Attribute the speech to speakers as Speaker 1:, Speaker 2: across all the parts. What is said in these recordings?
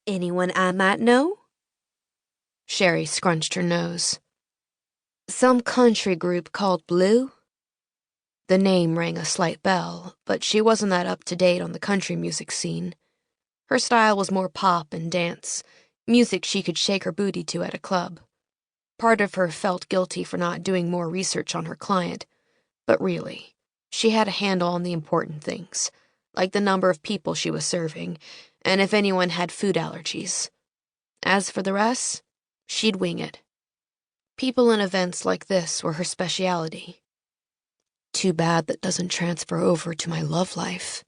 Speaker 1: Anyone I might know? Sherry scrunched her nose. Some country group called Blue? The name rang a slight bell, but she wasn't that up-to-date on the country music scene. Her style was more pop and dance, music she could shake her booty to at a club. Part of her felt guilty for not doing more research on her client, but really, she had a handle on the important things, like the number of people she was serving, and if anyone had food allergies. As for the rest, she'd wing it. People and events like this were her specialty. Too bad that doesn't transfer over to my love life.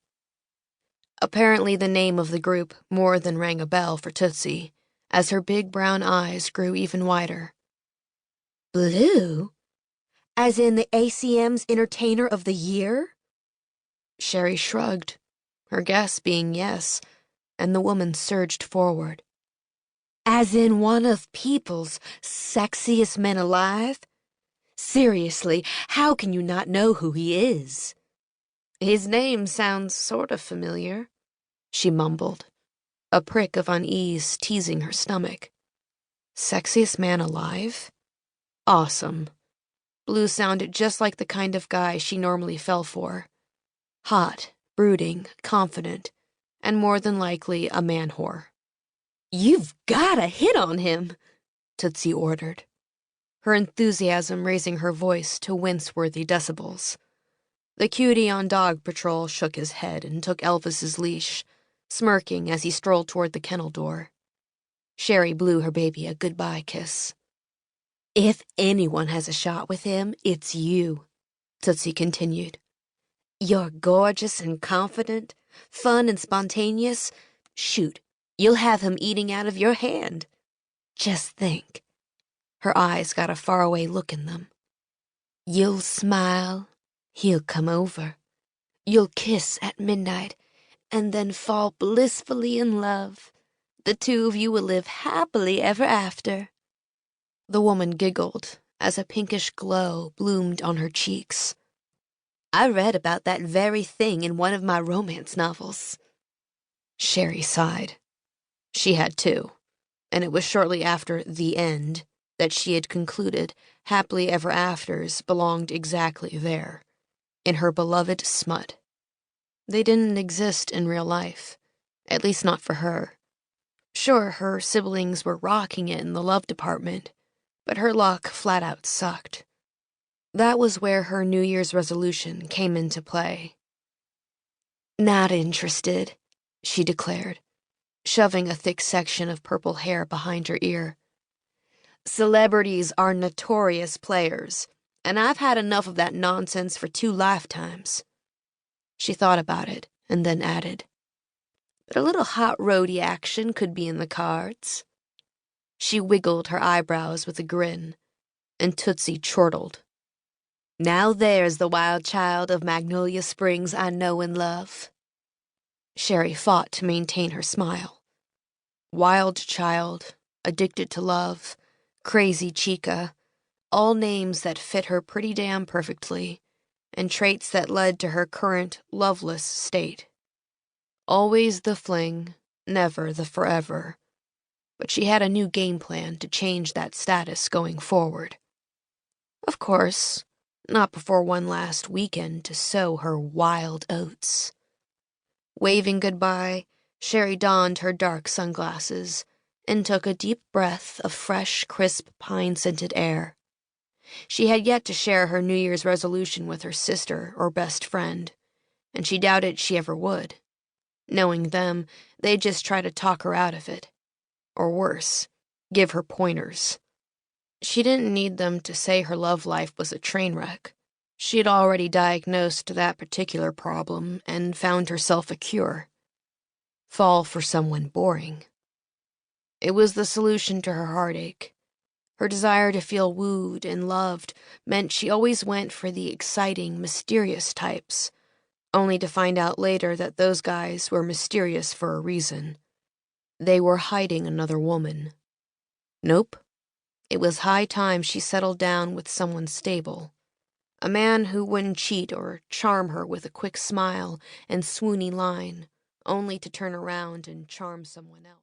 Speaker 1: Apparently the name of the group more than rang a bell for Tootsie, as her big brown eyes grew even wider. Blue? As in the ACM's Entertainer of the Year? Sherry shrugged, her guess being yes, and the woman surged forward. As in one of people's sexiest men alive? Seriously, how can you not know who he is? His name sounds sort of familiar, she mumbled, a prick of unease teasing her stomach. Sexiest man alive? Awesome. Blue sounded just like the kind of guy she normally fell for. Hot, brooding, confident, and more than likely a man-whore. You've gotta hit on him, Tootsie ordered, her enthusiasm raising her voice to wince-worthy decibels. The cutie on dog patrol shook his head and took Elvis's leash, smirking as he strolled toward the kennel door. Sherry blew her baby a goodbye kiss. If anyone has a shot with him, it's you, Tootsie continued. You're gorgeous and confident, fun and spontaneous. Shoot, you'll have him eating out of your hand. Just think. Her eyes got a faraway look in them. You'll smile, he'll come over. You'll kiss at midnight, and then fall blissfully in love. The two of you will live happily ever after. The woman giggled as a pinkish glow bloomed on her cheeks. I read about that very thing in one of my romance novels. Sherry sighed. She had too, and it was shortly after the end that she had concluded happily ever afters belonged exactly there, in her beloved smut. They didn't exist in real life, at least not for her. Sure, her siblings were rocking it in the love department, but her luck flat out sucked. That was where her New Year's resolution came into play. Not interested, she declared, shoving a thick section of purple hair behind her ear. Celebrities are notorious players, and I've had enough of that nonsense for 2 lifetimes. She thought about it and then added, but a little hot roady action could be in the cards. She wiggled her eyebrows with a grin, and Tootsie chortled. Now there's the wild child of Magnolia Springs I know and love. Sherry fought to maintain her smile. Wild child, addicted to love, crazy chica, all names that fit her pretty damn perfectly, and traits that led to her current loveless state. Always the fling, never the forever. But she had a new game plan to change that status going forward. Of course, not before one last weekend to sow her wild oats. Waving goodbye, Sherry donned her dark sunglasses and took a deep breath of fresh, crisp, pine-scented air. She had yet to share her New Year's resolution with her sister or best friend, and she doubted she ever would. Knowing them, they'd just try to talk her out of it. Or worse, give her pointers. She didn't need them to say her love life was a train wreck. She had already diagnosed that particular problem and found herself a cure. Fall for someone boring. It was the solution to her heartache. Her desire to feel wooed and loved meant she always went for the exciting, mysterious types, only to find out later that those guys were mysterious for a reason. They were hiding another woman. Nope. It was high time she settled down with someone stable. A man who wouldn't cheat or charm her with a quick smile and swoony line, only to turn around and charm someone else.